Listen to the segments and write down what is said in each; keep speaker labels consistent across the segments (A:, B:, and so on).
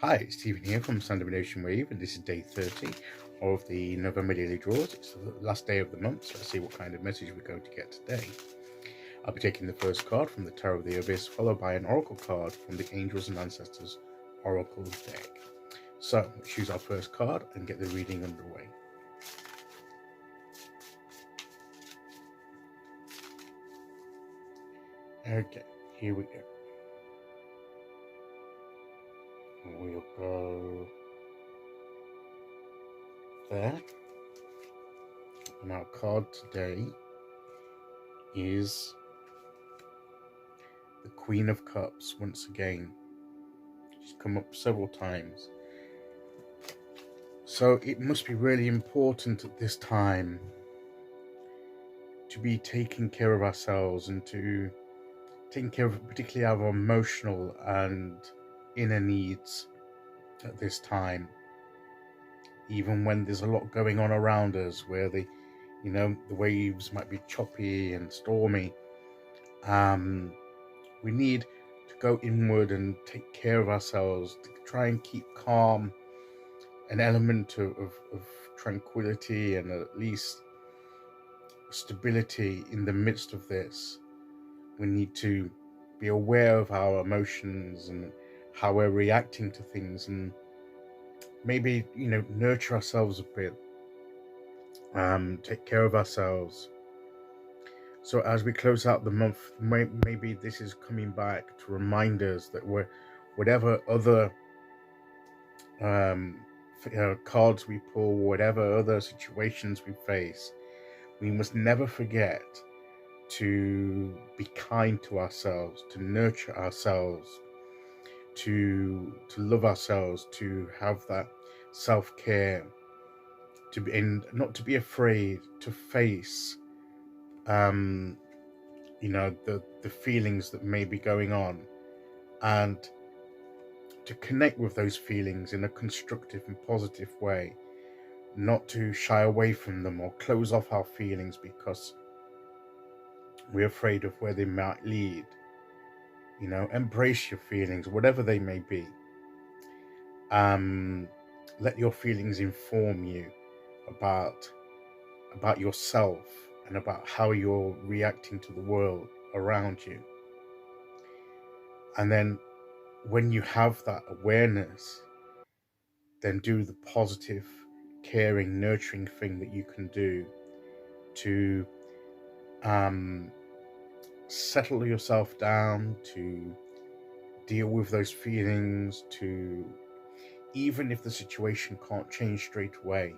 A: Hi, it's Stephen here from Sound Domination Wave, and this is day 30 of the November Daily Draws. It's the last day of the month, so let's see what kind of message we're going to get today. I'll be taking the first card from the Tarot of the Abyss, followed by an Oracle card from the Angels and Ancestors Oracle deck. So, let's choose our first card and get the reading underway. Okay, here we go. We'll go there. And our card today is the Queen of Cups once again. She's come up several times. So it must be really important at this time to be taking care of ourselves and to taking care of particularly our emotional and inner needs at this time. Even when there's a lot going on around us, where the waves might be choppy and stormy, we need to go inward and take care of ourselves, to try and keep calm, an element of tranquility and at least stability in the midst of this. We need to be aware of our emotions and how we're reacting to things, and maybe nurture ourselves a bit, take care of ourselves. So as we close out the month, maybe this is coming back to remind us that whatever other cards we pull, whatever other situations we face, we must never forget to be kind to ourselves, to nurture ourselves, to love ourselves, to have that self-care, and not to be afraid to face the feelings that may be going on, and to connect with those feelings in a constructive and positive way, not to shy away from them or close off our feelings because we're afraid of where they might lead. Embrace your feelings, whatever they may be. Let your feelings inform you about yourself and about how you're reacting to the world around you. And then when you have that awareness, then do the positive, caring, nurturing thing that you can do to settle yourself down, to deal with those feelings, to, even if the situation can't change straight away,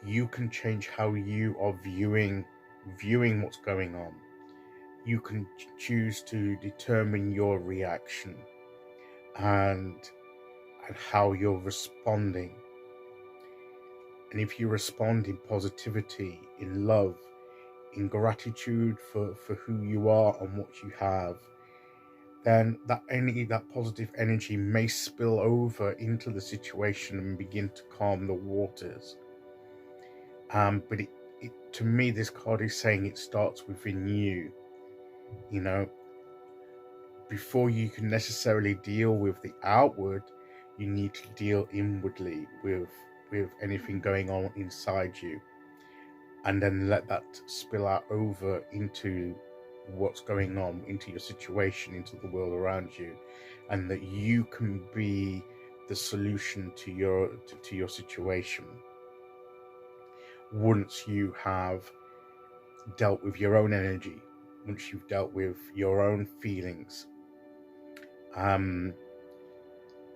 A: you can change how you are viewing what's going on. You can choose to determine your reaction and how you're responding. And if you respond in positivity, in love, in gratitude for who you are and what you have, then that positive energy may spill over into the situation and begin to calm the waters. But to me, this card is saying it starts within you. Before you can necessarily deal with the outward, you need to deal inwardly with anything going on inside you, and then let that spill out over into what's going on, into your situation, into the world around you, and that you can be the solution to your situation once you have dealt with your own energy, once you've dealt with your own feelings.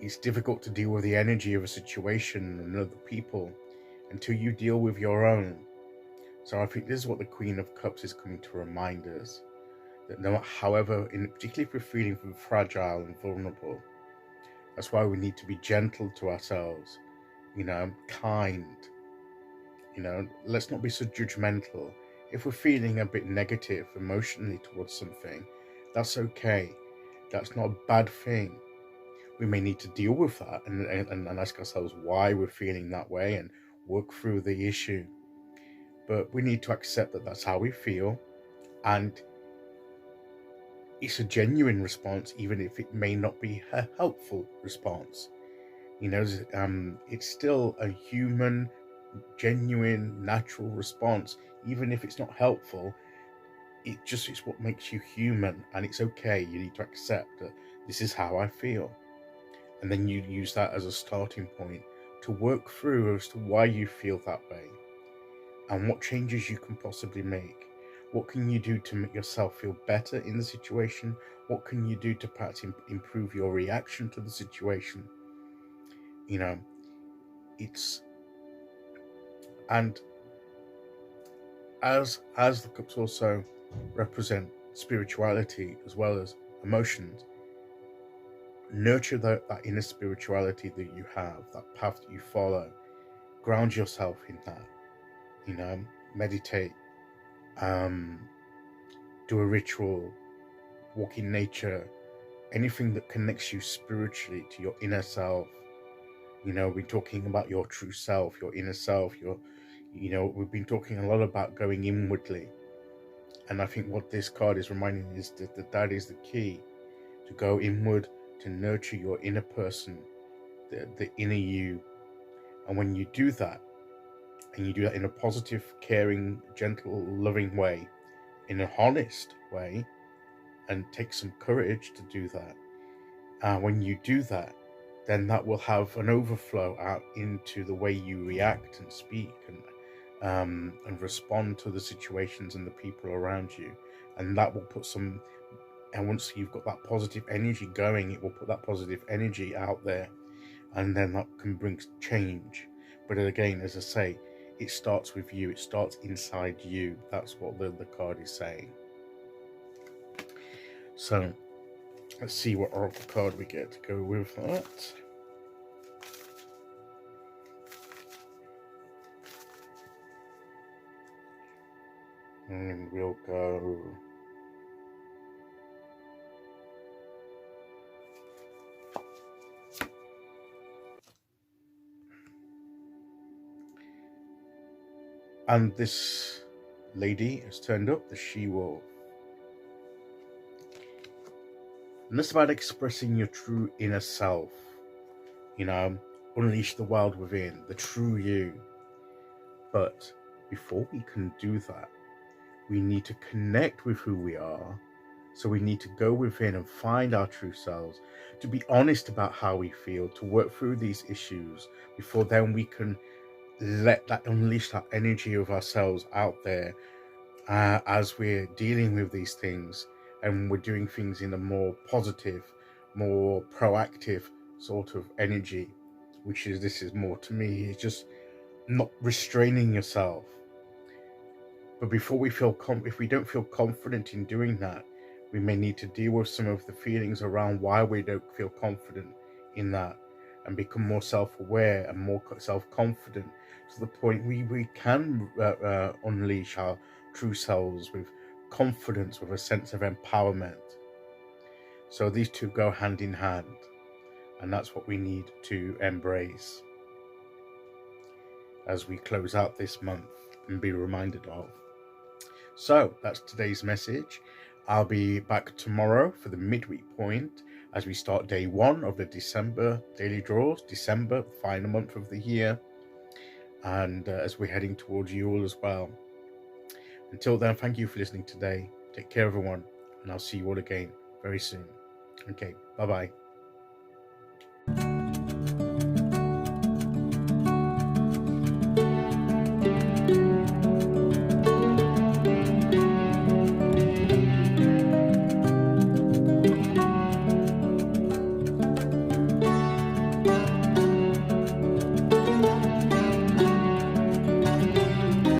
A: It's difficult to deal with the energy of a situation and other people until you deal with your own. So I think this is what the Queen of Cups is coming to remind us, that particularly if we're feeling fragile and vulnerable, that's why we need to be gentle to ourselves, kind. Let's not be so judgmental. If we're feeling a bit negative emotionally towards something, that's okay. That's not a bad thing. We may need to deal with that and ask ourselves why we're feeling that way and work through the issue. But we need to accept that that's how we feel, and it's a genuine response, even if it may not be a helpful response. It's still a human, genuine, natural response, even if it's not helpful. It's what makes you human, and it's okay. You need to accept that this is how I feel, and then you use that as a starting point to work through as to why you feel that way and what changes you can possibly make. What can you do to make yourself feel better in the situation? What can you do to perhaps improve your reaction to the situation? It's and as the cups also represent spirituality as well as emotions, nurture that inner spirituality that you have, that path that you follow. Ground yourself in that. Meditate, do a ritual, walk in nature, anything that connects you spiritually to your inner self. We're talking about your true self, your inner self. We've been talking a lot about going inwardly, and I think what this card is reminding is that is the key, to go inward, to nurture your inner person, the inner you. And when you do that, and you do that in a positive, caring, gentle, loving way, in an honest way, and take some courage to do that. When you do that, then that will have an overflow out into the way you react and speak and respond to the situations and the people around you. And that will put some, and once you've got that positive energy going, it will put that positive energy out there, and then that can bring change. But again, as I say, it starts with you. It starts inside you. That's what the card is saying. So let's see what oracle card we get to go with that. And we'll go and this lady has turned up, the she-wolf. And that's about expressing your true inner self. Unleash the world within, the true you. But before we can do that, we need to connect with who we are. So we need to go within and find our true selves, to be honest about how we feel, to work through these issues before then we can unleash that energy of ourselves out there as we're dealing with these things, and we're doing things in a more positive, more proactive sort of energy, this is more, to me, it's just not restraining yourself. But before we if we don't feel confident in doing that, we may need to deal with some of the feelings around why we don't feel confident in that, and become more self-aware and more self-confident to the point we can unleash our true selves with confidence, with a sense of empowerment. So these two go hand in hand, and that's what we need to embrace as we close out this month and be reminded of. So that's today's message. I'll be back tomorrow for the midweek point as we start day 1 of the December daily draws, December, final month of the year, and as we're heading towards Yule as well. Until then, thank you for listening today. Take care, everyone, and I'll see you all again very soon. Okay, bye-bye.